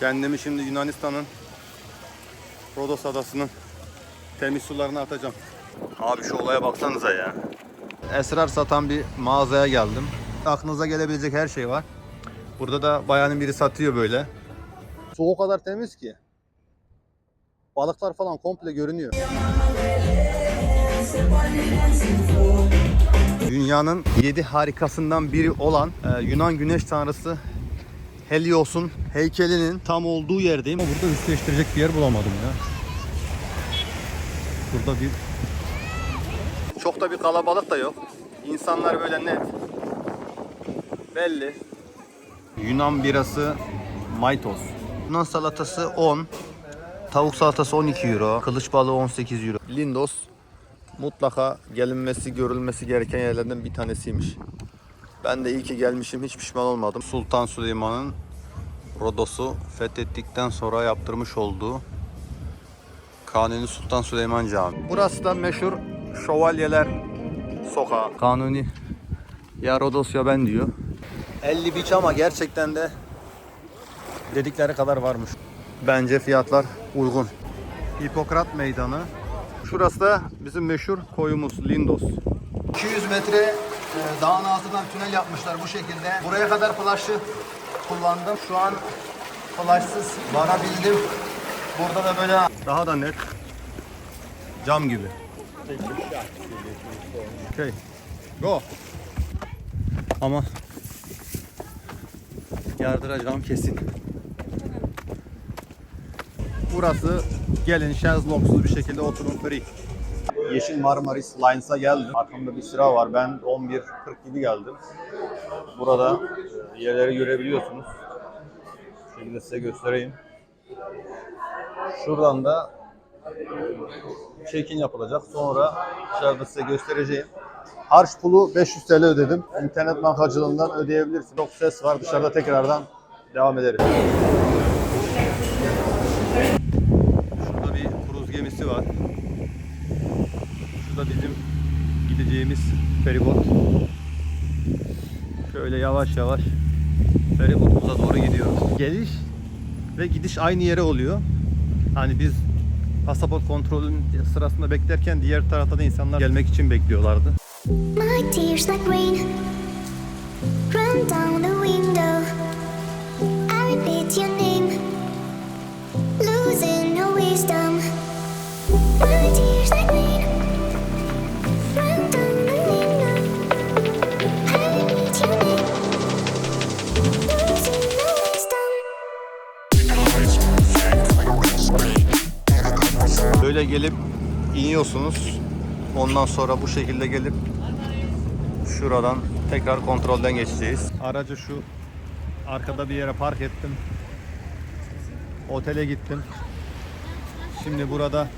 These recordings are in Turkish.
Kendimi şimdi Yunanistan'ın Rodos adasının temiz sularına atacağım. Abi şu olaya baksanıza ya. Esrar satan bir mağazaya geldim. Aklınıza gelebilecek her şey var. Burada da bayanın biri satıyor böyle. Su o kadar temiz ki. Balıklar falan komple görünüyor. Dünyanın 7 harikasından biri olan Yunan güneş tanrısı Helios'un heykelinin tam olduğu yerdeyim. Ama burada üstleştirecek bir yer bulamadım ya. Burada çok da bir kalabalık da yok. İnsanlar böyle net. Belli. Yunan birası Maitos. Yunan salatası 10. Tavuk salatası 12 euro. Kılıç balığı 18 euro. Lindos mutlaka gelinmesi, görülmesi gereken yerlerden bir tanesiymiş. Ben de iyi ki gelmişim, hiç pişman olmadım. Sultan Süleyman'ın Rodos'u fethettikten sonra yaptırmış olduğu Kanuni Sultan Süleyman Camii. Burası da meşhur Şövalyeler Sokağı. Kanuni ya Rodos ya ben diyor. 50 biç ama gerçekten de dedikleri kadar varmış. Bence fiyatlar uygun. Hipokrat Meydanı. Şurası da bizim meşhur koyumuz Lindos. 200 metre dağın altından tünel yapmışlar bu şekilde. Buraya kadar flaşı kullandım. Şu an flaşsız varabildim. Burada da böyle daha da net cam gibi. Okay. Go. Ama yardıracağım kesin. Burası gelin şezlongsuz bir şekilde oturun free. Yeşil Marmaris Lines'a geldim. Arkamda bir sıra var. Ben 11.40 gibi geldim. Burada yerleri görebiliyorsunuz. Bu şekilde size göstereyim. Şuradan da check-in yapılacak. Sonra dışarıda size göstereceğim. Harç pulu 500 TL ödedim. İnternet bankacılığından ödeyebilirsin. Çok ses var. Dışarıda tekrardan devam ederiz. Şurada bir kruz gemisi var. Şurada bizim gideceğimiz feribot. Şöyle yavaş yavaş feribotumuza doğru gidiyoruz. Geliş ve gidiş aynı yere oluyor. Hani biz pasaport kontrolünün sırasında beklerken diğer tarafta da insanlar gelmek için bekliyorlardı. My tears like rain run down the window. I repeat your name, losing no wisdom. My tears like rain run down the window. I repeat your name, losing no wisdom. Böyle gelip iniyorsunuz. Ondan sonra bu şekilde gelip şuradan tekrar kontrolden geçeceğiz. Aracı şu arkada bir yere park ettim. Otele gittim. Şimdi burada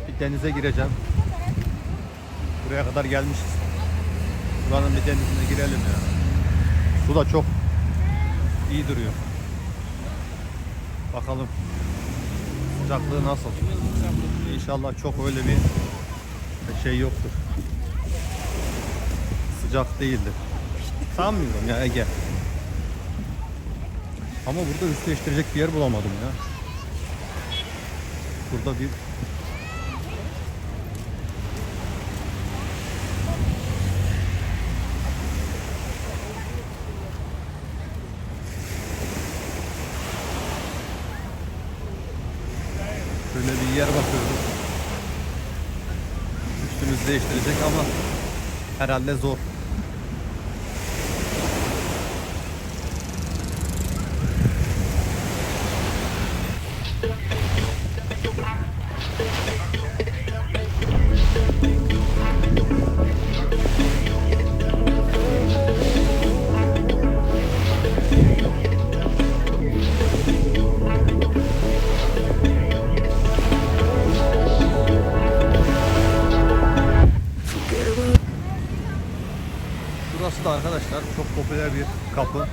bir denize gireceğim. Buraya kadar gelmişiz. Buranın bir denizine girelim ya. Su da çok iyi duruyor. Bakalım sıcaklığı nasıl? İnşallah çok öyle bir şey yoktur. Sıcak değildir. Sanmıyorum ya Ege. Ama burada üstleştirecek bir yer bulamadım ya. Burada bir şöyle bir yer bakıyoruz. Üstümüzü değiştirecek ama herhalde zor. Burası da arkadaşlar çok popüler bir kapı.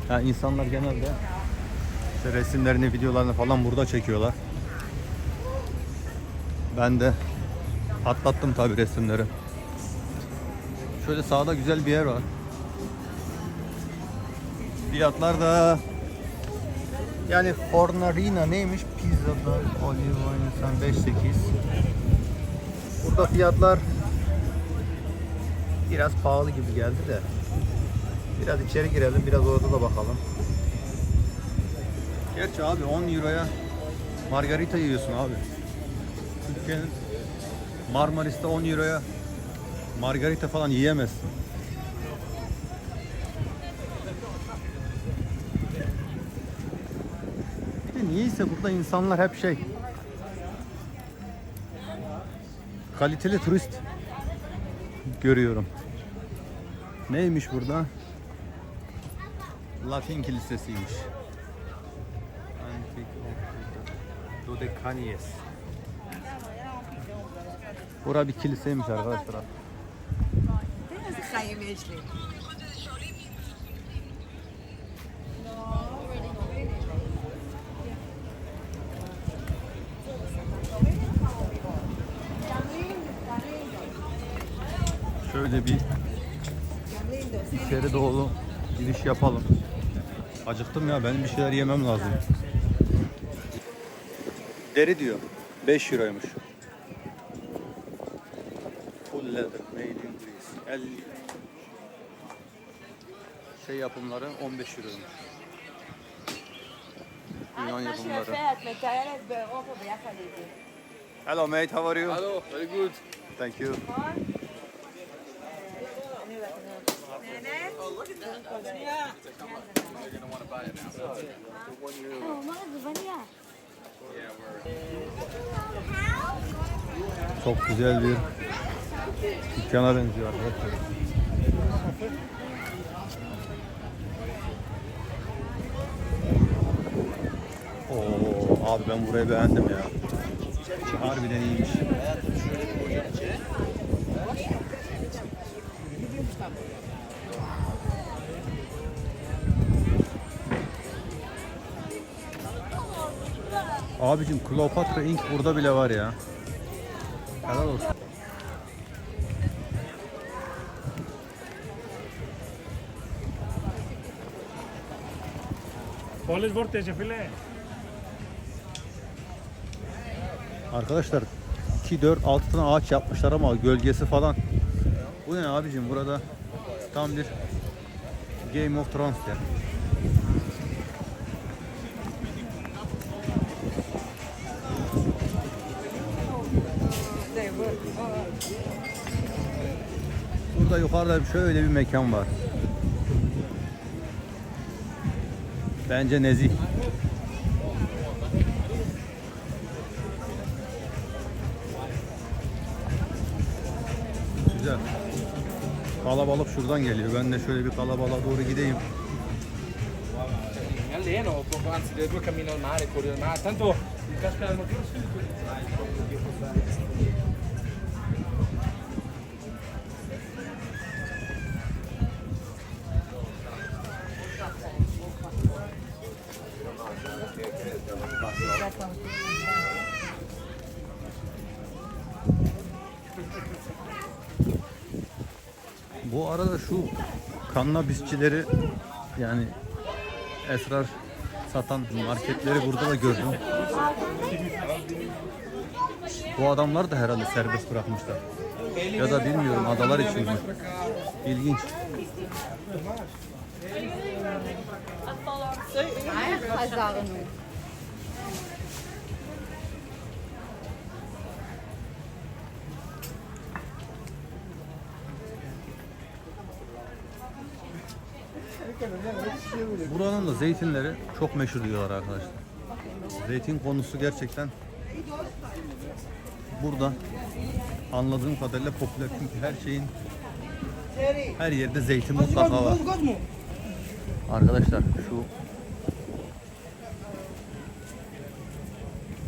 Yani insanlar genelde işte resimlerini, videolarını falan burada çekiyorlar. Ben de atlattım tabi resimleri. Şöyle sağda güzel bir yer var. Fiyatlar da yani Fornarina neymiş? Pizzada olive oil 5.8. Burada fiyatlar biraz pahalı gibi geldi de. Biraz içeri girelim, biraz orada da bakalım. Gerçi abi 10 euroya margarita yiyorsun abi. Türkiye'nin Marmaris'te 10 euroya margarita falan yiyemezsin. Bir de niyeyse burada insanlar hep kaliteli turist görüyorum. Neymiş burada? Latin kilisesiymiş. Dodekanies. Bura bir kiliseymiş arkadaşlar. Şöyle bir içeri doğru giriş yapalım. Acıktım ya, benim bir şeyler yemem lazım. Deri diyor. 5 euroymuş. Full leather made in Greece. 50 yapımları 15 euroymuş. Yunan yapımları. Hello mate, how are you? Hello, very good. Thank you. Çok güzel bir dükkana benziyor arkadaşlar. Oo, abi ben burayı beğendim ya. Harbiden iyiymiş. Abicim Kleopatra Ink burada bile var ya. Helal olsun. Polis vortece file. Arkadaşlar 2, 4, 6 tane ağaç yapmışlar ama gölgesi falan. Bu ne abicim, burada tam bir Game of Thrones ya. Burada yukarıda şöyle bir mekan var. Bence nezih. Güzel. Kalabalık şuradan geliyor. Ben de şöyle bir kalabalığa doğru gideyim. Mi alleno, anzi delle due cammino al mare, corri al mare, tanto il casca del motivo subito. Bu arada şu kannabisçileri, yani esrar satan marketleri burada da gördüm. Bu adamlar da herhalde serbest bırakmışlar. Ya da bilmiyorum, adalar için mi? İlginç. Buranın da zeytinleri çok meşhur diyorlar arkadaşlar. Zeytin konusu gerçekten burada anladığım kadarıyla popüler, çünkü her yerde zeytin mutlaka var. Arkadaşlar şu,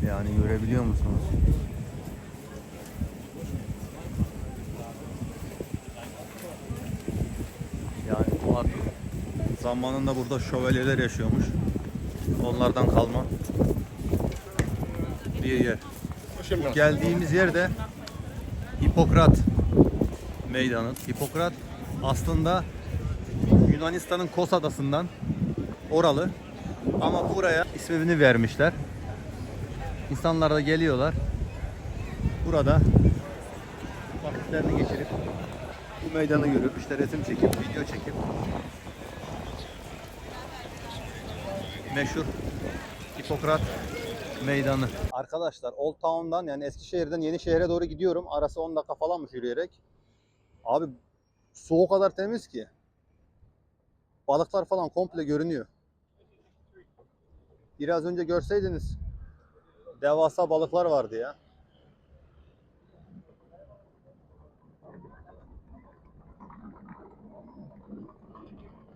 yani görebiliyor musunuz? Yani bu artık zamanında burada şövalyeler yaşıyormuş. Onlardan kalma bir yer. Geldiğimiz yerde Hipokrat Meydanı. Hipokrat aslında Yunanistan'ın Kos adasından oralı. Ama buraya ismini vermişler. İnsanlar da geliyorlar. Burada vakitlerini geçirip bu meydanı görüp işte resim çekip, video çekip meşhur Hipokrat Meydanı. Arkadaşlar Old Town'dan yani Eskişehir'den Yenişehir'e doğru gidiyorum. Arası 10 dakika falanmış yürüyerek. Abi su o kadar temiz ki. Balıklar falan komple görünüyor. Biraz önce görseydiniz devasa balıklar vardı ya.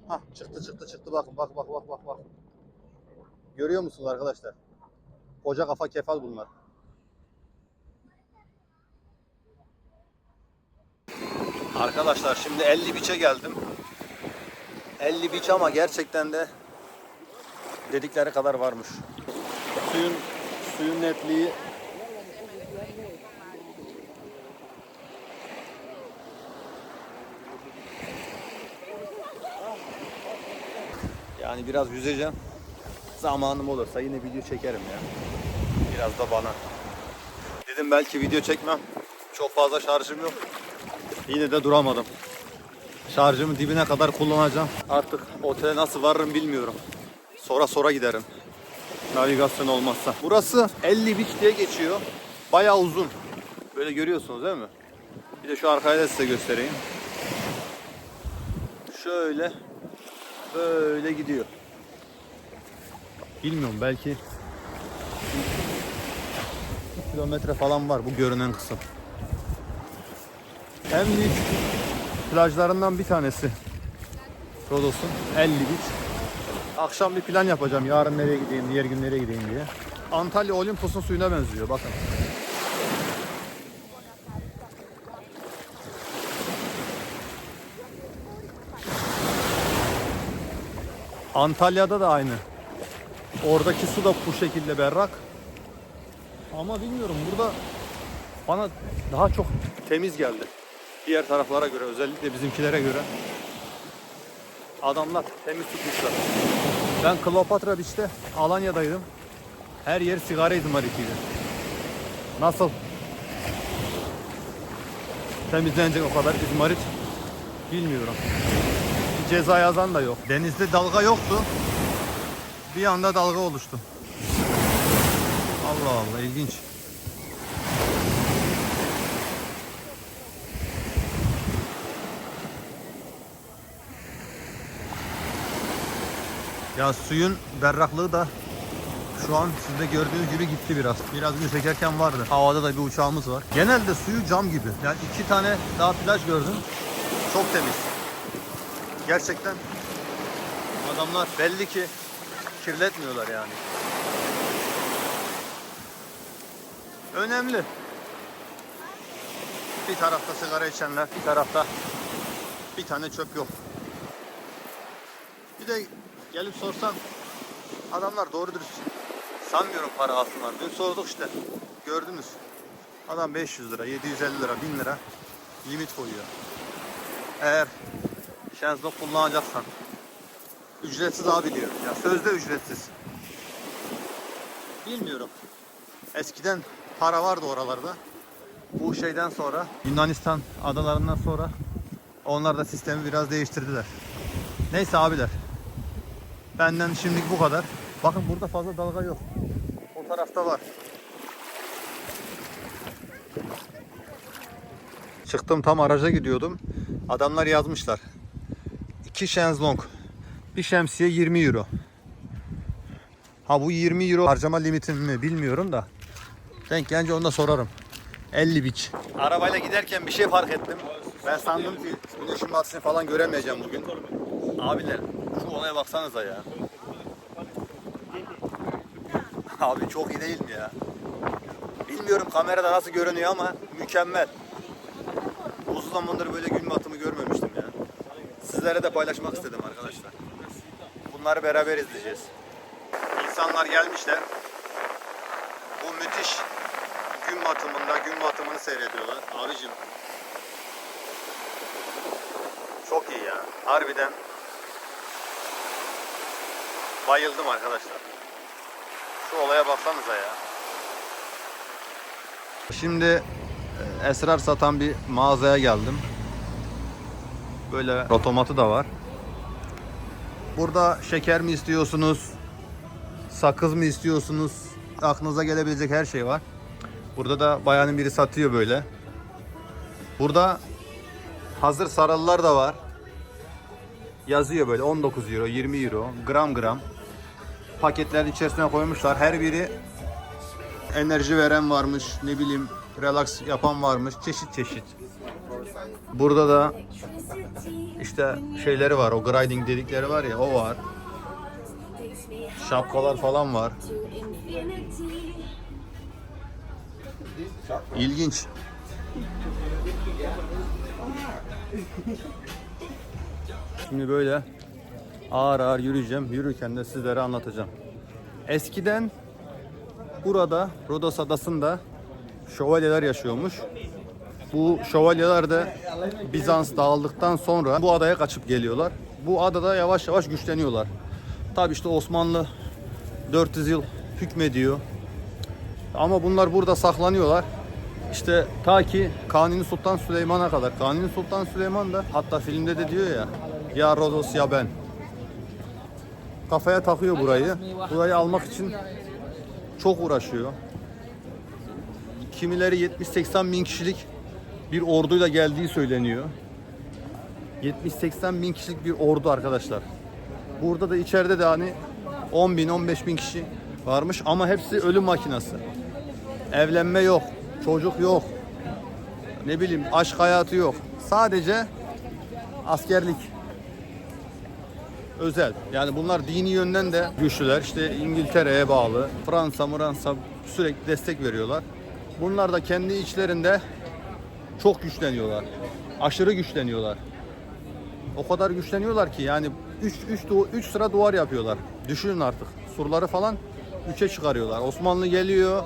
Hah çıktı bakın bak. Görüyor musunuz arkadaşlar? Koca kafa kefal bunlar. Arkadaşlar şimdi 50 Beach'e geldim. 50 Beach ama gerçekten de dedikleri kadar varmış. Suyun netliği yani biraz yüzeceğim. Zamanım olursa yine video çekerim ya. Biraz da bana. Dedim belki video çekmem. Çok fazla şarjım yok. Yine de duramadım. Şarjımı dibine kadar kullanacağım. Artık otele nasıl varırım bilmiyorum. Sonra giderim. Navigasyon olmazsa. Burası 50 Beach diye geçiyor. Bayağı uzun. Böyle görüyorsunuz değil mi? Bir de şu arkayı da size göstereyim. Şöyle böyle gidiyor. Bilmiyorum belki 2 kilometre falan var bu görünen kısım. En büyük plajlarından bir tanesi Rodos'un 50 Beach. Akşam bir plan yapacağım. Yarın nereye gideyim, diğer gün nereye gideyim diye. Antalya Olimpos'un suyuna benziyor bakın. Antalya'da da aynı. Oradaki su da bu şekilde berrak. Ama bilmiyorum burada bana daha çok temiz geldi. Diğer taraflara göre, özellikle bizimkilere göre. Adamlar temiz tutmuşlar. Ben Kleopatra Beach'te Alanya'daydım. Her yer sigara izmaritiydi. Nasıl temizlenecek o kadar izmarit bilmiyorum. Bir ceza yazan da yok. Denizde dalga yoktu. Bir anda dalga oluştu. Allah Allah, ilginç. Ya suyun berraklığı da şu an sizde gördüğünüz gibi gitti biraz. Biraz önce çekerken vardı. Havada da bir uçağımız var. Genelde suyu cam gibi. Yani 2 tane daha plaj gördüm. Çok temiz. Gerçekten adamlar belli ki kirletmiyorlar yani. Önemli. Bir tarafta sigara içenler, bir tarafta bir tane çöp yok. Bir de gelip sorsam adamlar doğru dürüst sanmıyorum para alsınlar. Dün sorduk işte. Gördünüz. Adam 500 lira, 750 lira, 1000 lira limit koyuyor. Eğer şezlong kullanacaksan ücretsiz abi diyor. Ya sözde ücretsiz. Bilmiyorum. Eskiden para vardı oralarda. Bu şeyden sonra Yunanistan adalarından sonra onlar da sistemi biraz değiştirdiler. Neyse abiler. Benden şimdilik bu kadar. Bakın burada fazla dalga yok. O tarafta var. Çıktım tam araca gidiyordum. Adamlar yazmışlar. 2 şezlong. Bir şemsiye 20 euro. Ha bu 20 euro harcama limitim mi bilmiyorum da. Denk gelince onu da sorarım. 50 Beach. Arabayla giderken bir şey fark ettim. Ben sandım ki güneşin batışını falan göremeyeceğim bugün. Abiler şu olaya baksanıza ya. Abi çok iyi değil mi ya? Bilmiyorum kamerada nasıl görünüyor ama mükemmel. Uzun zamandır böyle gün batımı görmemiştim ya. Sizlere de paylaşmak istedim arkadaşlar. Bunları beraber izleyeceğiz. İnsanlar gelmişler. Bu müthiş gün batımını seyrediyorlar. Abicim. Çok iyi ya. Harbiden. bayıldım arkadaşlar. Şu olaya baksanıza ya. Şimdi esrar satan bir mağazaya geldim. Böyle otomatı da var. Burada şeker mi istiyorsunuz? Sakız mı istiyorsunuz? Aklınıza gelebilecek her şey var. Burada da bayanın biri satıyor böyle. Burada hazır sarılılar da var. Yazıyor böyle 19 euro, 20 euro, gram gram. Paketlerin içerisine koymuşlar. Her biri enerji veren varmış, ne bileyim relax yapan varmış. Çeşit çeşit. Burada da işte şeyleri var. O grinding dedikleri var ya, o var. Şapkalar falan var. İlginç. Şimdi böyle ağır ağır yürüyeceğim. Yürürken de sizlere anlatacağım. Eskiden burada Rodos Adası'nda şövalyeler yaşıyormuş. Bu şövalyeler de Bizans dağıldıktan sonra bu adaya kaçıp geliyorlar. Bu adada yavaş yavaş güçleniyorlar. Tabi işte Osmanlı 400 yıl hükmediyor. Ama bunlar burada saklanıyorlar. İşte ta ki Kanuni Sultan Süleyman'a kadar. Kanuni Sultan Süleyman da hatta filmde de diyor ya, ya Rodos ya ben. Kafaya takıyor burayı. Burayı almak için çok uğraşıyor. Kimileri 70-80 bin kişilik bir orduyla geldiği söyleniyor. 70-80 bin kişilik bir ordu arkadaşlar. Burada da içeride de hani 10 bin 15 bin kişi varmış ama hepsi ölüm makinası. Evlenme yok, çocuk yok, ne bileyim aşk hayatı yok. Sadece askerlik. Özel. Yani bunlar dini yönden de güçlüler. İşte İngiltere'ye bağlı. Fransa sürekli destek veriyorlar. Bunlar da kendi içlerinde çok güçleniyorlar. Aşırı güçleniyorlar. O kadar güçleniyorlar ki yani 3 sıra duvar yapıyorlar. Düşünün artık. Surları falan 3'e çıkarıyorlar. Osmanlı geliyor,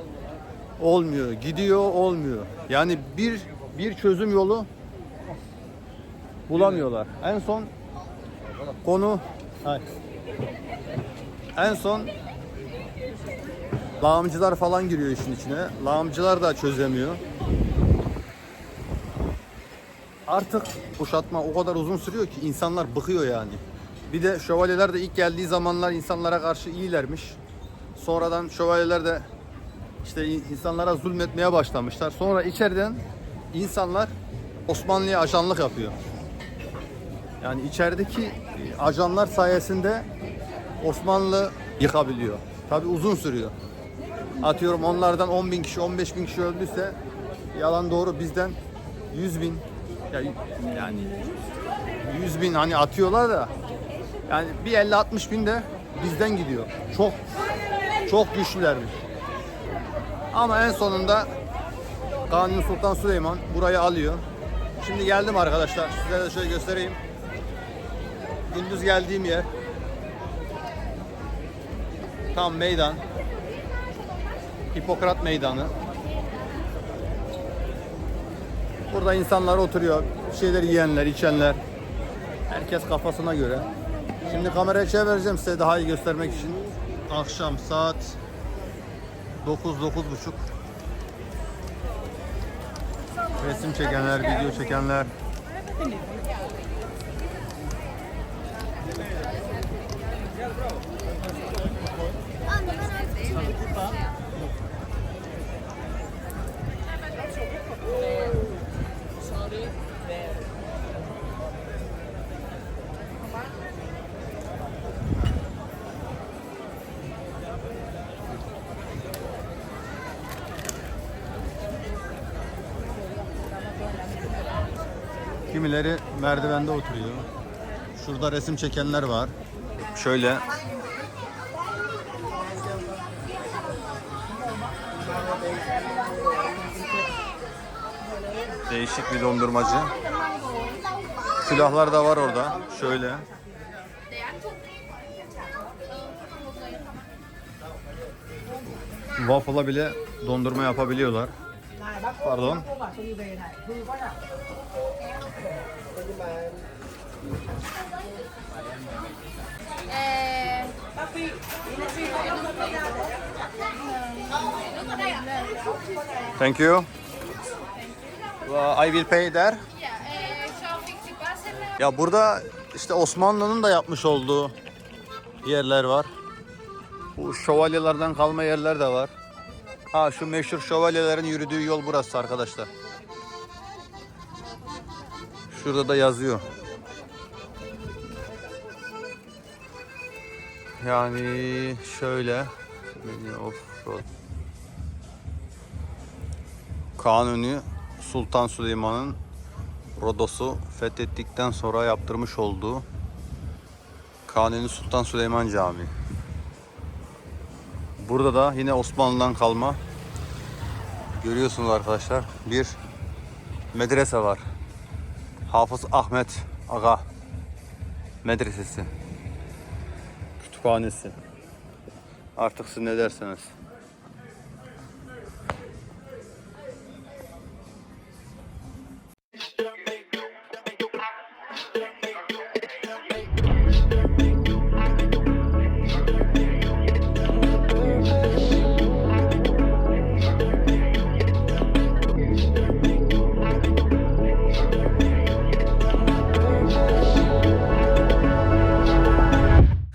olmuyor. Gidiyor, olmuyor. Yani bir çözüm yolu bulamıyorlar. En son lağımcılar falan giriyor işin içine. Lağımcılar da çözemiyor. Artık kuşatma o kadar uzun sürüyor ki insanlar bıkıyor yani. Bir de şövalyeler de ilk geldiği zamanlar insanlara karşı iyilermiş. Sonradan şövalyeler de işte insanlara zulmetmeye başlamışlar. Sonra içeriden insanlar Osmanlı'ya ajanlık yapıyor. Yani içerideki ajanlar sayesinde Osmanlı yıkabiliyor. Tabi uzun sürüyor. Atıyorum onlardan 10 bin kişi, 15 bin kişi öldüyse yalan doğru bizden 100 bin yani 100 bin hani atıyorlar da yani bir 50-60 bin de bizden gidiyor. Çok güçlülermiş. Ama en sonunda Kanuni Sultan Süleyman burayı alıyor. Şimdi geldim arkadaşlar. Size de şöyle göstereyim. Gündüz geldiğim yer. Tam meydan. Hipokrat Meydanı. Burada insanlar oturuyor. Bir şeyler yiyenler, içenler. Herkes kafasına göre. Şimdi kamerayı çevireceğim size daha iyi göstermek için. Akşam saat 9-9:30. Resim çekenler, video çekenler. Kimileri merdivende oturuyor. Şurada resim çekenler var. Şöyle. Değişik bir dondurmacı. Külahlar da var orada. Şöyle. Waffle'a bile dondurma yapabiliyorlar. Pardon. Thank you. I will pay there. Ya burada işte Osmanlı'nın da yapmış olduğu yerler var. Bu şövalyelerden kalma yerler de var. Ha, şu meşhur şövalyelerin yürüdüğü yol burası arkadaşlar. Şurada da yazıyor. Yani şöyle Kanuni Sultan Süleyman'ın Rodos'u fethettikten sonra yaptırmış olduğu Kanuni Sultan Süleyman Camii. Burada da yine Osmanlı'dan kalma, görüyorsunuz arkadaşlar, bir medrese var. Hafız Ahmet Aga Medresesi. Kütüphanesi. Artık siz ne derseniz.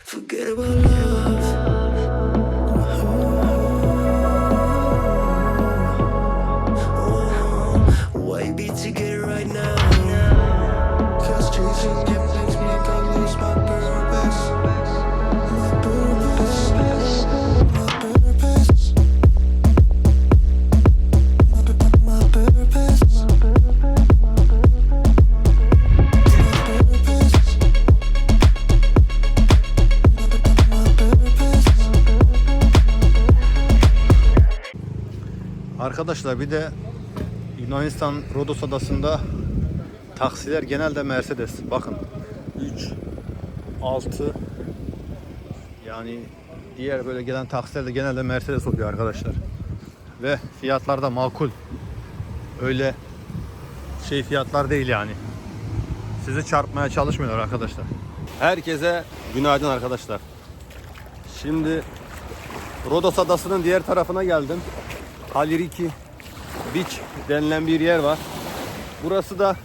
Forget about love. Why be together right now? 'Cause chasing you makes me go lose my purpose. My purpose. My purpose. My purpose. Arkadaşlar bir de Yunanistan Rodos adasında taksiler genelde Mercedes. Bakın 3, 6, yani diğer böyle gelen taksiler de genelde Mercedes oluyor arkadaşlar. Ve fiyatlar da makul. Öyle şey fiyatlar değil yani. Sizi çarpmaya çalışmıyorlar arkadaşlar. Herkese günaydın arkadaşlar. Şimdi Rodos adasının diğer tarafına geldim. Haliriki Beach denilen bir yer var. Burası da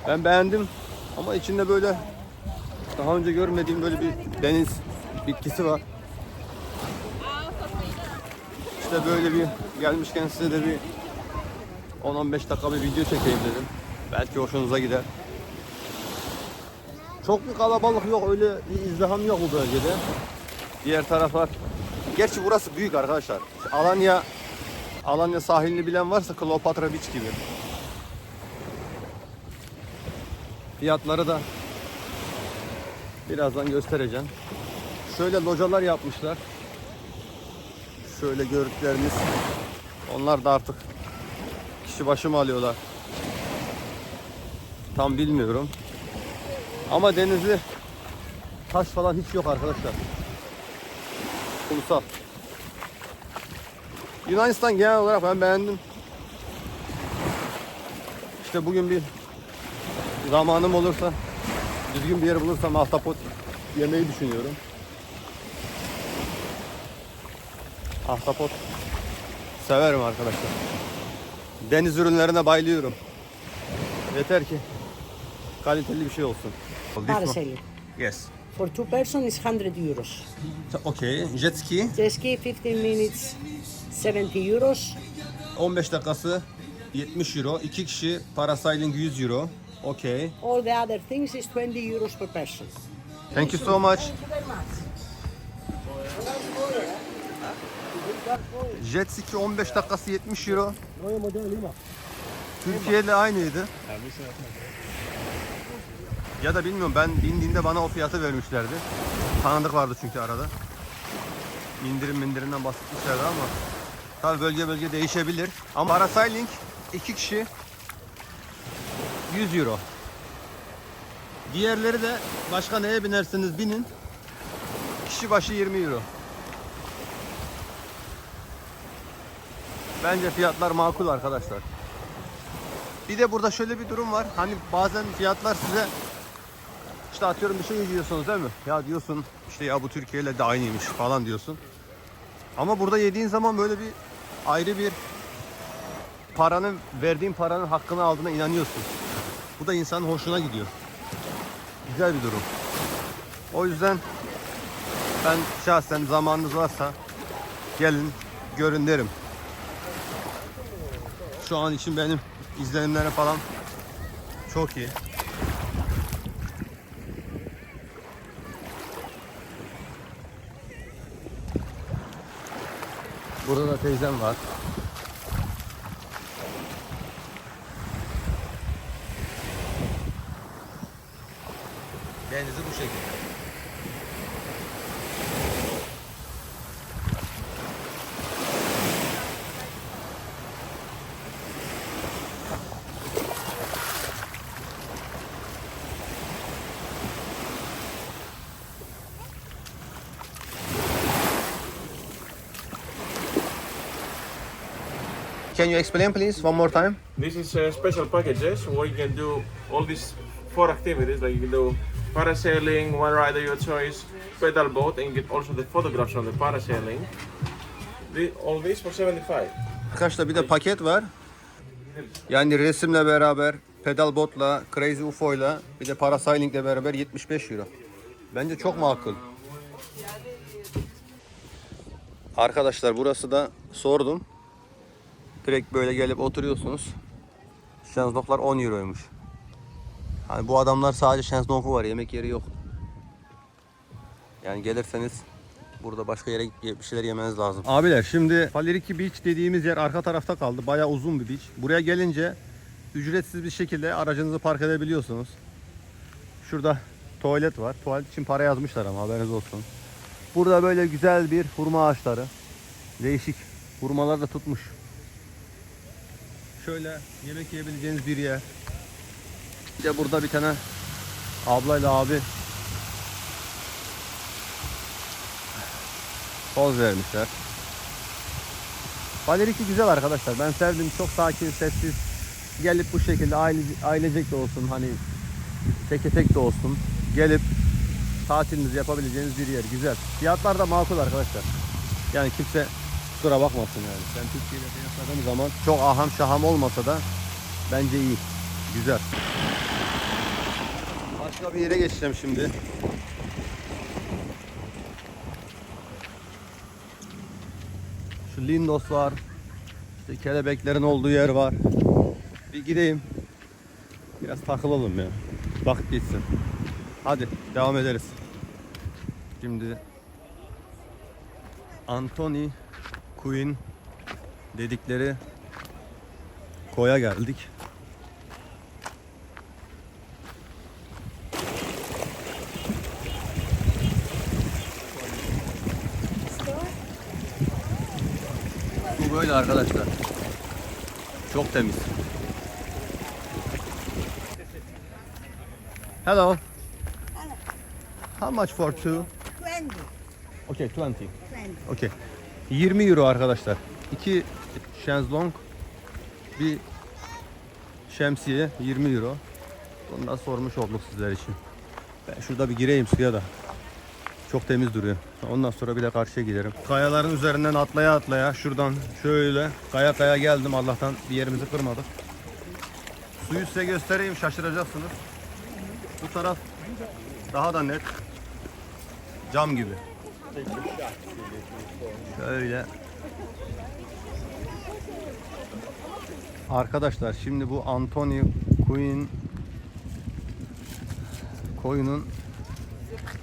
ben beğendim ama içinde böyle daha önce görmediğim böyle bir deniz bitkisi var. İşte böyle bir gelmişken size de bir 10-15 dakika bir video çekeyim dedim. Belki hoşunuza gider. Çok bir kalabalık yok, öyle bir izdiham yok bu bölgede. Diğer taraflar. Gerçi burası büyük arkadaşlar. Alanya sahilini bilen varsa Kleopatra Beach gibi. Fiyatları da birazdan göstereceğim. Şöyle localar yapmışlar. Şöyle gördükleriniz. Onlar da artık kişi başı mı alıyorlar? Tam bilmiyorum. Ama denizli taş falan hiç yok arkadaşlar. Kumsal. Yunanistan genel olarak ben beğendim. İşte bugün bir zamanım olursa, düzgün bir yer bulursam ahtapot yemeyi düşünüyorum. Ahtapot severim arkadaşlar. Deniz ürünlerine bayılıyorum. Yeter ki kaliteli bir şey olsun. Parcel. Yes. For two person is 100 euros. Okay. Jet ski Jet ski 15 minutes 70 euros. 15 dakikası 70 euro. 2 kişi parasailing 100 euro. Okay. All the other things is 20 euros per person. Thank you so much. Jet ski 15 dakikası 70 euro. Türkiye'de aynıydı. Ya da bilmiyorum, ben bindiğimde bana o fiyatı vermişlerdi. Tanıdık vardı çünkü arada. İndirimden bahsetmişlerdi ama tabii bölge değişebilir. Ama parasailing 2 kişi 100 euro. Diğerleri de başka neye binerseniz binin, kişi başı 20 euro. Bence fiyatlar makul arkadaşlar. Bir de burada şöyle bir durum var. Hani bazen fiyatlar size, işte atıyorum bir şey yiyorsunuz değil mi? Ya diyorsun İşte ya bu Türkiye ile de aynıymış falan diyorsun. Ama burada yediğin zaman böyle bir ayrı bir verdiğin paranın hakkını aldığına inanıyorsun. Bu da insanın hoşuna gidiyor. Güzel bir durum. O yüzden ben şahsen zamanınız varsa gelin görün derim. Şu an için benim izlenimlerim falan çok iyi. Burada da teyzem var. Denizi bu şekilde. Can you explain please one more time? This is special packages where you can do all these 4 activities. Like you can do parasailing, one rider your choice, pedal boat, and you get also the photographs on the parasailing. All this for 75. Arkadaşlar bir de paket var. Yani resimle beraber, pedal botla, crazy UFO'yla, bir de parasailingle beraber 75 euro. Bence çok makul. Arkadaşlar burası da sordum. Direkt böyle gelip oturuyorsunuz. Şezlonglar 10 euroymuş. Hani bu adamlar sadece şezlongu var, yemek yeri yok. Yani gelirseniz burada başka yere bir şeyler yemeniz lazım. Abiler şimdi Faliriki Beach dediğimiz yer arka tarafta kaldı. Bayağı uzun bir beach. Buraya gelince ücretsiz bir şekilde aracınızı park edebiliyorsunuz. Şurada tuvalet var. Tuvalet için para yazmışlar ama haberiniz olsun. Burada böyle güzel bir hurma ağaçları. Değişik. Hurmalar da tutmuş. Şöyle yemek yiyebileceğiniz bir yer. Bir de burada bir tane ablayla abi poz vermişler. Faliriki güzel arkadaşlar. Ben sevdim. Çok sakin, sessiz. Gelip bu şekilde ailecek de olsun, hani teke tek de olsun, gelip tatilinizi yapabileceğiniz bir yer. Güzel. Fiyatlar da makul arkadaşlar. Yani kimse kusura bakmasın yani. Ben Türkiye'de yaşadığım zaman çok aham şaham olmasa da bence iyi. Güzel. Başka bir yere geçeceğim şimdi. Şu Lindos var. İşte kelebeklerin olduğu yer var. Bir gideyim. Biraz takılalım ya. Vakit geçsin. Hadi devam ederiz. Şimdi Anthony Quinn dedikleri koya geldik. Bu böyle arkadaşlar. Çok temiz. Hello. How much for two? 20. Okay, 20. 20. Okay. 20 euro arkadaşlar. 2 şezlong, bir şemsiye 20 euro. Bunu da sormuş olduk sizler için. Ben şurada bir gireyim suya da. Çok temiz duruyor. Ondan sonra bir de karşıya giderim. Kayaların üzerinden atlaya atlaya şuradan şöyle kaya kaya geldim. Allah'tan bir yerimizi kırmadık. Suyu size göstereyim, şaşıracaksınız. Bu taraf daha da net. Cam gibi. Şöyle. Arkadaşlar şimdi bu Anthony Quinn koyunun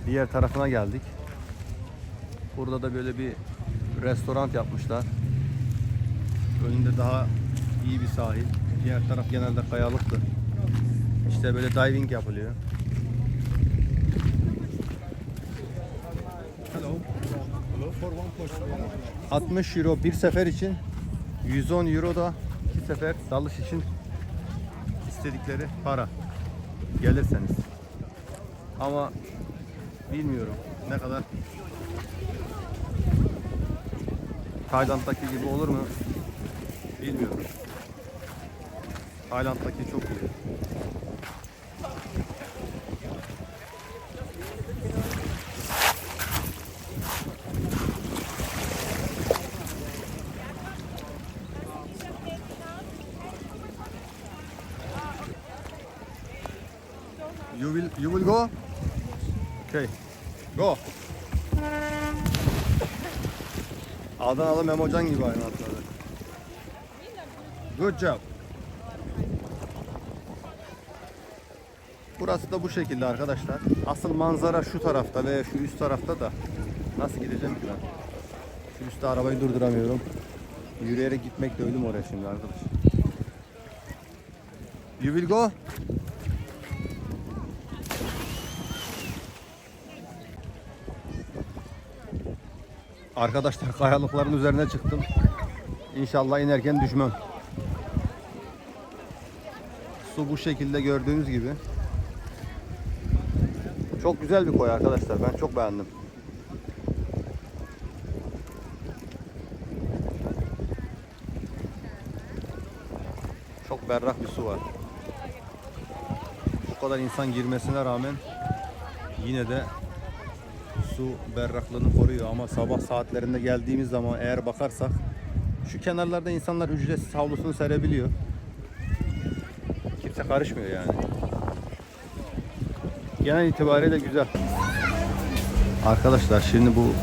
diğer tarafına geldik. Burada da böyle bir restoran yapmışlar. Önünde daha iyi bir sahil. Diğer taraf genelde kayalıktı. İşte böyle diving yapılıyor. 60 euro bir sefer için, 110 euro da iki sefer dalış için istedikleri para. Gelirseniz. Ama bilmiyorum ne kadar Tayland'daki gibi olur mu? Bilmiyorum. Tayland'daki çok iyi. You will go? Okay. Go. Adanalı Memocan gibi aynı atladı. Good job. Burası da bu şekilde arkadaşlar. Asıl manzara şu tarafta ve şu üst tarafta da. Nasıl gideceğim ki ben? Şu üstte arabayı durduramıyorum. Yürüyerek gitmek de ölüm oraya şimdi arkadaş. You will go? Arkadaşlar kayalıkların üzerine çıktım. İnşallah inerken düşmem. Su bu şekilde gördüğünüz gibi. Çok güzel bir koy arkadaşlar. Ben çok beğendim. Çok berrak bir su var. Bu kadar insan girmesine rağmen yine de su berraklığını koruyor ama sabah saatlerinde geldiğimiz zaman eğer bakarsak şu kenarlarda insanlar ücretsiz havlusunu serebiliyor. Kimse karışmıyor yani. Genel itibariyle güzel. Arkadaşlar şimdi bu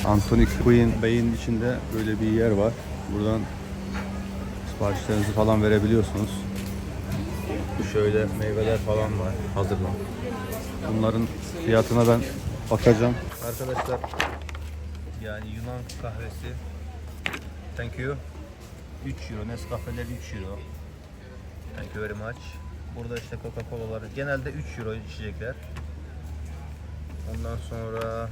Anthony Quinn Bay'in içinde böyle bir yer var. Buradan siparişlerinizi falan verebiliyorsunuz. Şöyle meyveler falan var hazırlan. Bunların fiyatına ben bakacağım. Arkadaşlar yani Yunan kahvesi thank you 3 euro, Nescafe'ler 3 euro. Thank you very much. Burada işte Coca-Cola'lar genelde 3 euro içecekler. Ondan sonra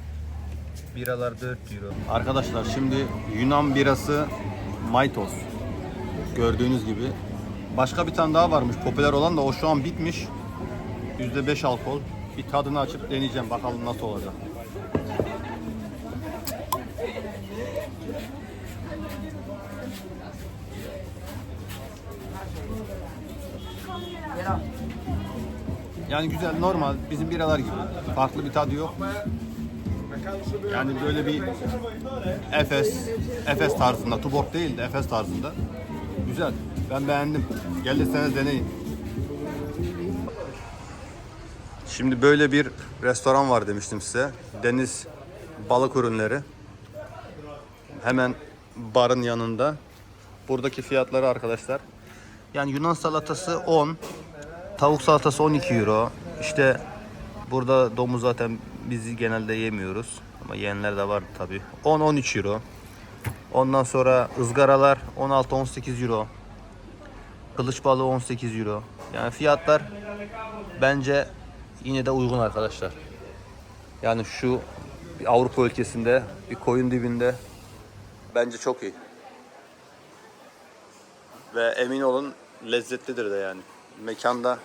biralar 4 euro. Arkadaşlar şimdi Yunan birası Maitos. Gördüğünüz gibi. Başka bir tane daha varmış popüler olan da o şu an bitmiş. %5 alkol. Bir tadını açıp deneyeceğim bakalım nasıl olacak. Yani güzel, normal bizim biralar gibi. Farklı bir tadı yok. Yani böyle bir Efes tarzında, Tuborg değil de Efes tarzında. Güzel. Ben beğendim. Gelirseniz deneyin. Şimdi böyle bir restoran var demiştim size. Deniz balık ürünleri. Hemen barın yanında. Buradaki fiyatları arkadaşlar. Yani Yunan salatası 10. Tavuk salatası 12 euro. İşte burada domuz zaten biz genelde yemiyoruz. Ama yiyenler de var tabi. 10-13 euro. Ondan sonra ızgaralar 16-18 euro. Kılıç balığı 18 euro. Yani fiyatlar bence yine de uygun arkadaşlar. Yani şu bir Avrupa ülkesinde bir koyun dibinde bence çok iyi. Ve emin olun lezzetlidir de yani. Mekanda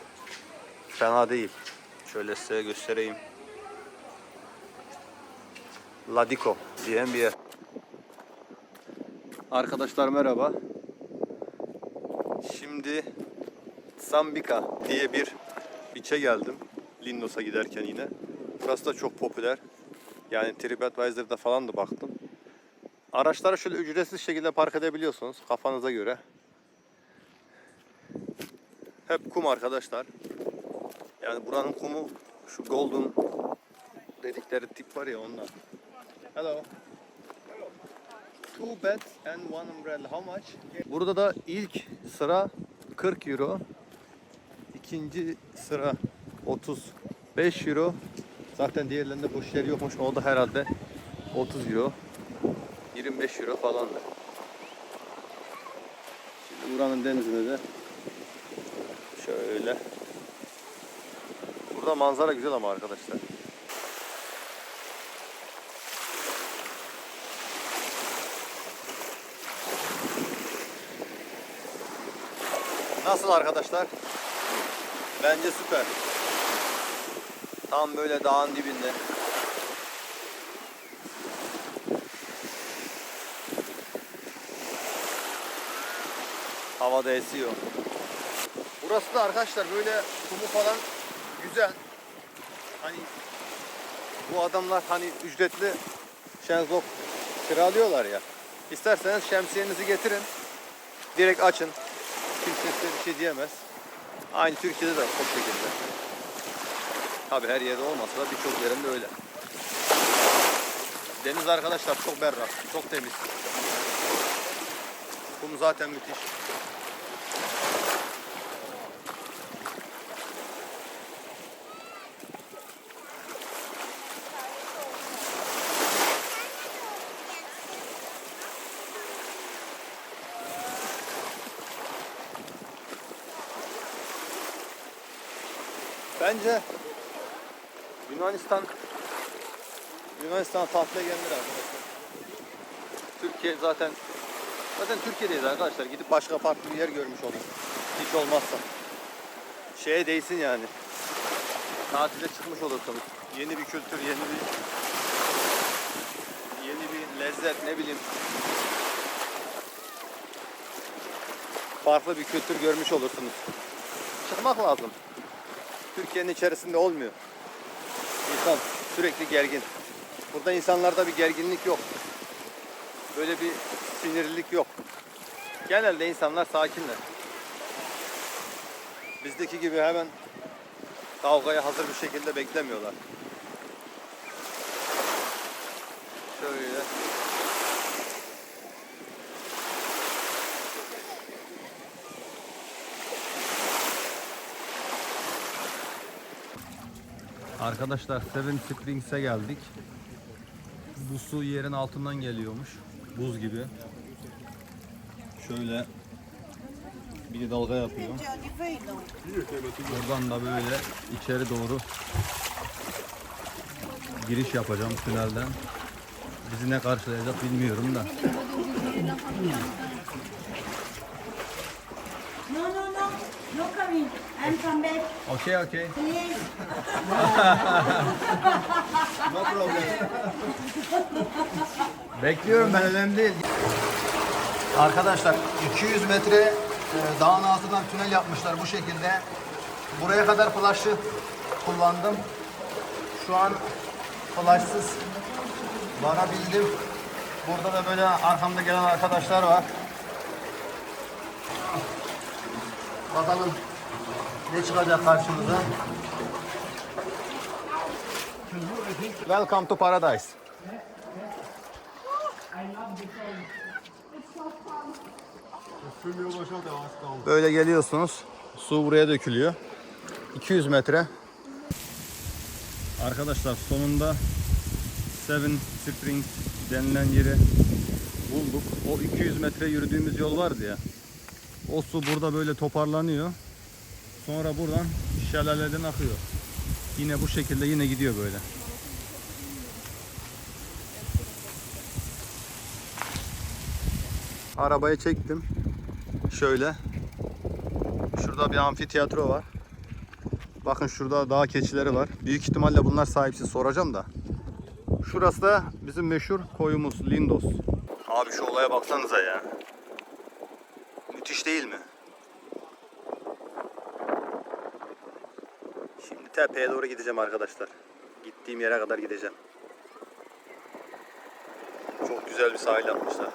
fena değil. Şöyle size göstereyim. Ladiko diyen bir yer. Arkadaşlar merhaba. Şimdi Sambika diye bir beach'e geldim. Lindos'a giderken yine. Burası da çok popüler. Yani TripAdvisor'da falan da baktım. Araçları şöyle ücretsiz şekilde park edebiliyorsunuz kafanıza göre. Hep kum arkadaşlar. Yani buranın kumu şu golden dedikleri tip var ya ondan. Hello. 2 beds and 1 umbrella. How much? Burada da ilk sıra 40 euro. İkinci sıra 35 euro. Zaten diğerlerinde boş yer yokmuş. O da herhalde 30 euro. 25 euro falan da. Şimdi buranın denizine de şöyle. Burada manzara güzel ama arkadaşlar. Nasıl arkadaşlar? Bence süper. Tam böyle dağın dibinde. Havada esiyor. Burası da arkadaşlar böyle kumu falan güzel. Hani bu adamlar hani ücretli şezlong kiralıyorlar ya. İsterseniz şemsiyenizi getirin. Direkt açın. Kimse size bir şey diyemez. Aynı Türkiye'de de o şekilde. Tabi her yerde olmasa da birçok yerinde öyle. Deniz arkadaşlar çok berrak, çok temiz. Kum zaten müthiş. Bence Yunanistan tatile gelir arkadaşlar. Türkiye zaten Türkiye'deyiz arkadaşlar. Gidip başka farklı bir yer görmüş olayım. Hiç olmazsa. Şeye değsin yani. Tatile çıkmış olursunuz. Yeni bir kültür, yeni bir lezzet, ne bileyim. Farklı bir kültür görmüş olursunuz. Çıkmak lazım. Türkiye'nin içerisinde olmuyor. İnsan sürekli gergin. Burada insanlarda bir gerginlik yok. Böyle bir sinirlilik yok. Genelde insanlar sakinler. Bizdeki gibi hemen kavgaya hazır bir şekilde beklemiyorlar. Şöyle. Arkadaşlar Seven Springs'e geldik. Bu su yerin altından geliyormuş. Buz gibi. Şöyle bir dalga yapıyor. Buradan da böyle içeri doğru giriş yapacağım tünelden. Bizi ne karşılayacak bilmiyorum da. No coming. I'm come back. Okay. Please. No problem. Bekliyorum ben, önemli değil. Arkadaşlar 200 metre dağın altından tünel yapmışlar bu şekilde. Buraya kadar flaşı kullandım. Şu an flaşsız varabildim. Burada da böyle arkamda gelen arkadaşlar var. Bakalım ne çıkacak karşımıza. Welcome to paradise. Böyle geliyorsunuz. Su buraya dökülüyor. 200 metre. Arkadaşlar sonunda Seven Springs denilen yeri bulduk. O 200 metre yürüdüğümüz yol vardı ya. O su burada böyle toparlanıyor. Sonra buradan şelaleden akıyor. Yine bu şekilde yine gidiyor böyle. Arabayı çektim. Şöyle. Şurada bir amfiteyatro var. Bakın şurada dağ keçileri var. Büyük ihtimalle bunlar sahipsiz, soracağım da. Şurası da bizim meşhur koyumuz Lindos. Abi şu olaya baksanıza ya. Müthiş değil mi? Şimdi tepeye doğru gideceğim arkadaşlar. Gittiğim yere kadar gideceğim. Çok güzel bir sahil yapmışlar.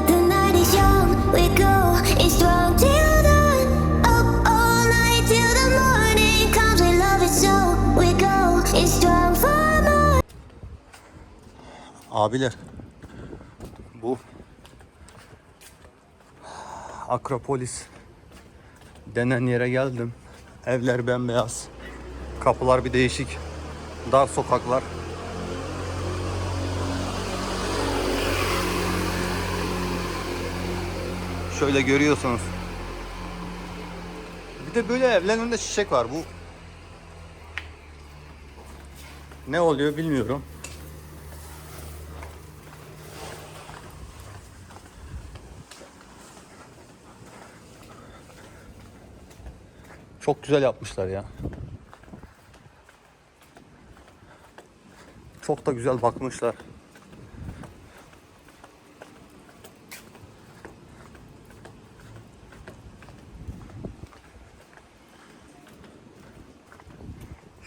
The night is young, we go, it's strong till dawn. Up all night till the morning comes, we love it so. We go, it's strong for more. Abiler, bu Akropolis denen yere geldim. Evler bembeyaz, kapılar bir değişik, dar sokaklar. Şöyle görüyorsunuz. Bir de böyle evlerin önünde çiçek var. Bu ne oluyor bilmiyorum. Çok güzel yapmışlar ya. Çok da güzel bakmışlar.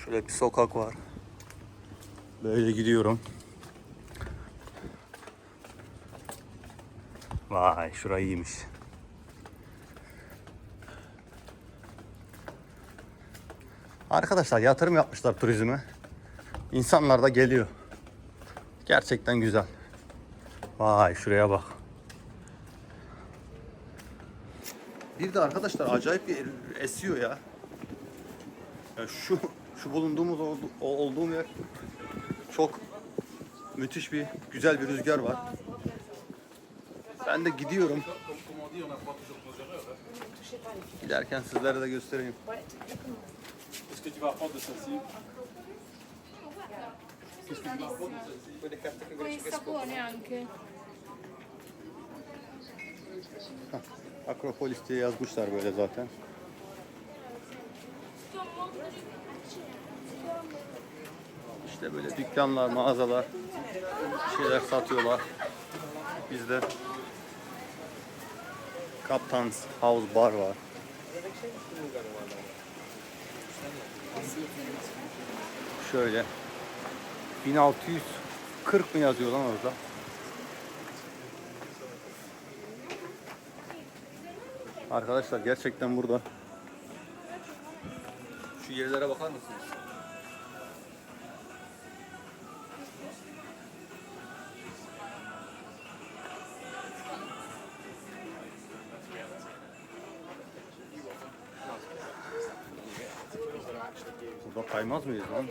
Şöyle bir sokak var. Böyle gidiyorum. Vay şurayı iyiymiş. Arkadaşlar yatırım yapmışlar turizme. İnsanlar da geliyor. Gerçekten güzel. Vay şuraya bak. Bir de arkadaşlar acayip bir esiyor ya. Ya şu bulunduğumuz olduğum yer çok müthiş bir güzel bir rüzgar var. Ben de gidiyorum. Giderken sizlere de göstereyim. Est-ce que tu vas apprendre de celle-ci? Qu'est-ce que tu vas apprendre de celle-ci? Quelle carte che Con il sapone anche. Akropolis diye yazmışlar böyle zaten. İşte böyle dükkanlar, mağazalar, şeyler satıyorlar. Bizde Kaptan's House Bar var. Şöyle 1640 mı yazıyor lan orada? Arkadaşlar gerçekten burada. Şu yerlere bakar mısınız? Burada kaymaz mıyız lan?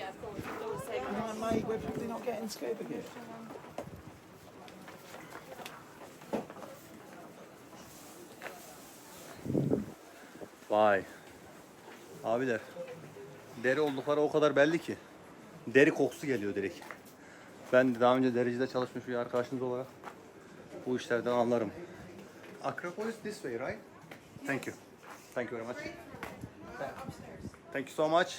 Vay. Abiler. Deri oldukları o kadar belli ki. Deri kokusu geliyor direkt. Ben de daha önce dericide çalışmış bir arkadaşınız olarak bu işlerden anlarım. Acropolis this way, right? Thank you. Thank you very much. Thank you so much.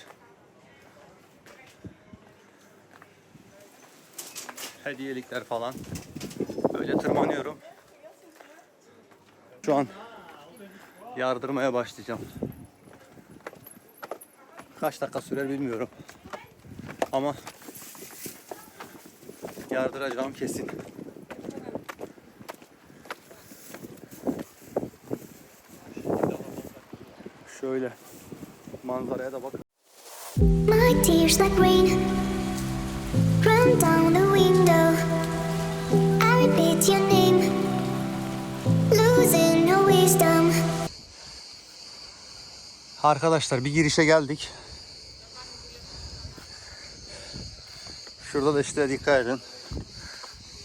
Hediyelikler falan. Böyle tırmanıyorum. Şu an yardırmaya başlayacağım. Kaç dakika sürer bilmiyorum. Ama yardıracağım kesin. Şöyle manzaraya da bakın. My tears like rain run down the window. I repeat your name, losing no wisdom. Arkadaşlar bir girişe geldik. Şurada da işte dikkat edin.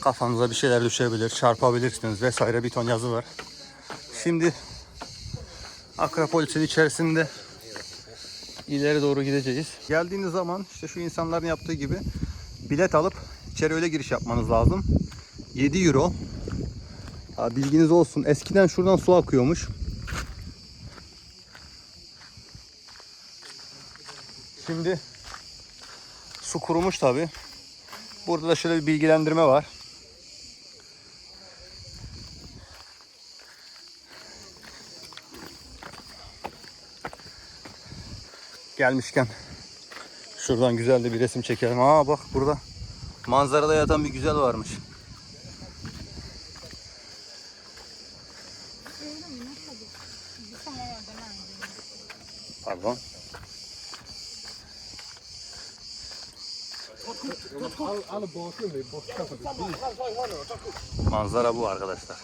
Kafanıza bir şeyler düşebilir, çarpabilirsiniz vesaire bir ton yazı var. Şimdi Akropolis'in içerisinde ileri doğru gideceğiz. Geldiğiniz zaman işte şu insanların yaptığı gibi bilet alıp içeri öyle giriş yapmanız lazım. 7 euro. Ha, bilginiz olsun. Eskiden şuradan su akıyormuş. Şimdi su kurumuş tabi. Burada da şöyle bir bilgilendirme var. Gelmişken şuradan güzel de bir resim çekelim. Aa bak burada manzarada yatan bir güzel varmış. Pardon. Manzara bu arkadaşlar.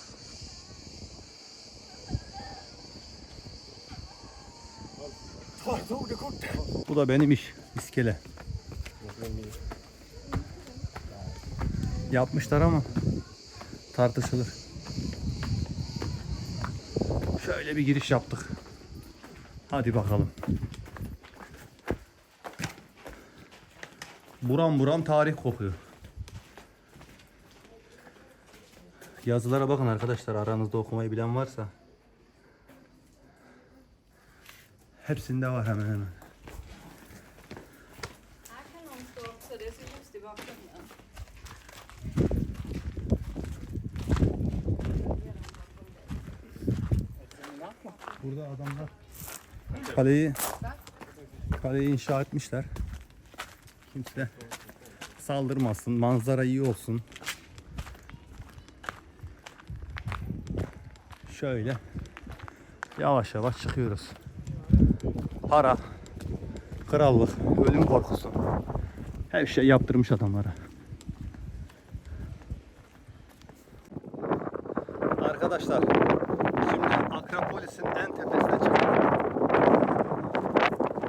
Bu da benim iş, iskele. Yapmışlar ama tartışılır. Şöyle bir giriş yaptık. Hadi bakalım. Buram buram tarih kokuyor. Yazılara bakın arkadaşlar, aranızda okumayı bilen varsa. Hepsinde var hemen hemen. Burada adamlar kaleyi inşa etmişler. Kimse saldırmasın, manzara iyi olsun. Şöyle yavaş yavaş çıkıyoruz. Para, krallık, ölüm korkusu. Her şey yaptırmış adamlara. Arkadaşlar, şimdi Akropolis'in en tepesine çıktık.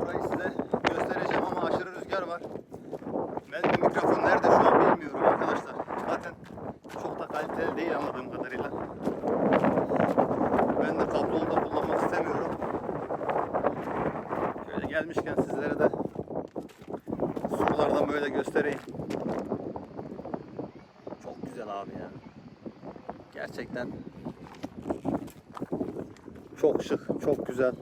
Burayı size göstereceğim ama aşırı rüzgar var. Ben de mikrofon nerede şu an bilmiyorum arkadaşlar. Zaten çok da kaliteli değil anladığım kadarıyla. Ben de kablolu da kullanmak istemiyorum. Şöyle gelmişken sizlere de surlardan böyle göstereyim. Çok güzel abi ya. Gerçekten çok şık, çok güzel.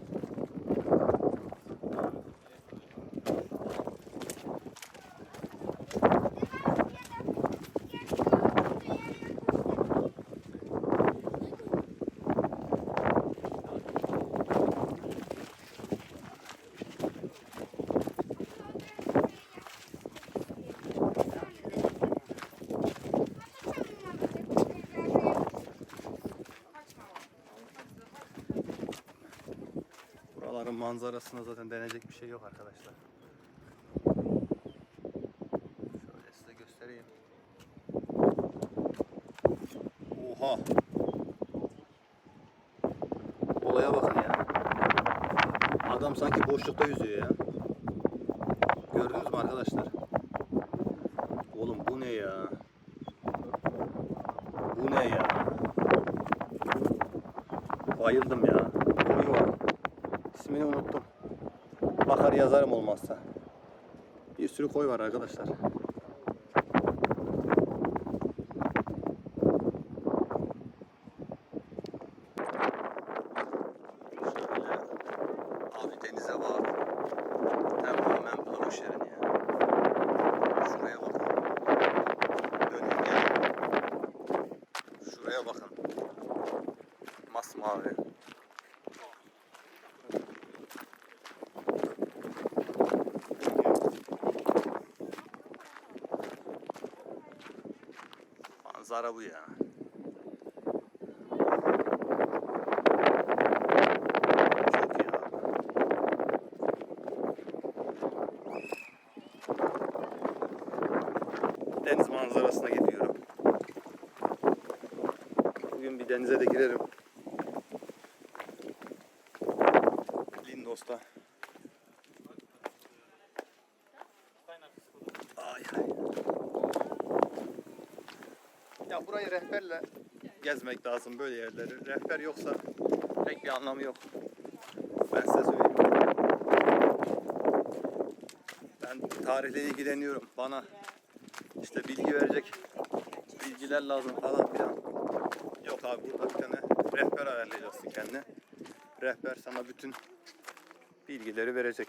Buraların manzarasına zaten denecek bir şey yok arkadaşlar. Şöyle size göstereyim. Oha! Olaya bakın ya. Adam sanki boşlukta yüzüyor ya. Gördünüz mü arkadaşlar? Oğlum bu ne ya? Bu ne ya? Bayıldım ya. Koyu var. İsmini unuttum. Bakar yazarım olmazsa. Bir sürü koy var arkadaşlar. Şöyle abi denize bak. Tamamen bulmuş yerini ya. Şuraya bakın. Dönün ya. Şuraya bakın. Masmavi. Manzara bu ya. Çok iyi abi. Deniz manzarasına gidiyorum. Bugün bir denize de girerim. Lindos'ta. Ay ay. Ya burayı rehberle gezmek lazım böyle yerleri. Rehber yoksa pek bir anlamı yok. Ben size söyleyeyim. Ben tarihle ilgileniyorum. Bana işte bilgi verecek bilgiler lazım falan filan. Yok abi burada bir tane rehber ayarlayacaksın kendine. Rehber sana bütün bilgileri verecek.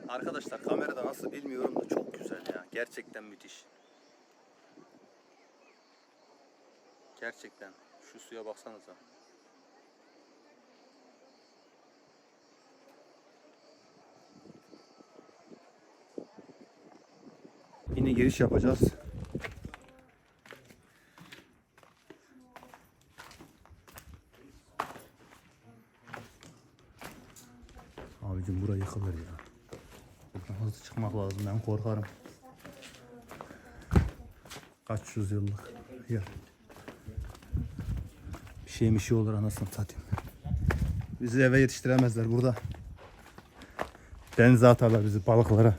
Arkadaşlar kamerada nasıl bilmiyorum da çok güzel ya. Gerçekten müthiş. Gerçekten. Şu suya baksanıza. Yine giriş yapacağız. Abicim burayı yıkılır ya. Buradan hızlı çıkmak lazım, ben korkarım. Kaç yüzyıllık yer. Bir şey olur anasını satayım. Bizi eve yetiştiremezler burada. Denize atarlar bizi, balıklara.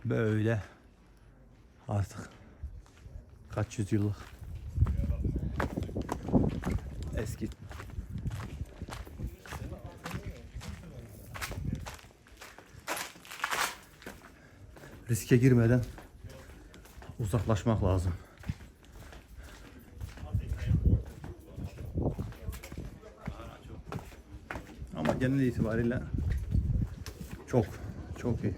Böyle artık kaç yüzyıllık eski. Riske girmeden uzaklaşmak lazım. Ama genel itibariyle çok iyi.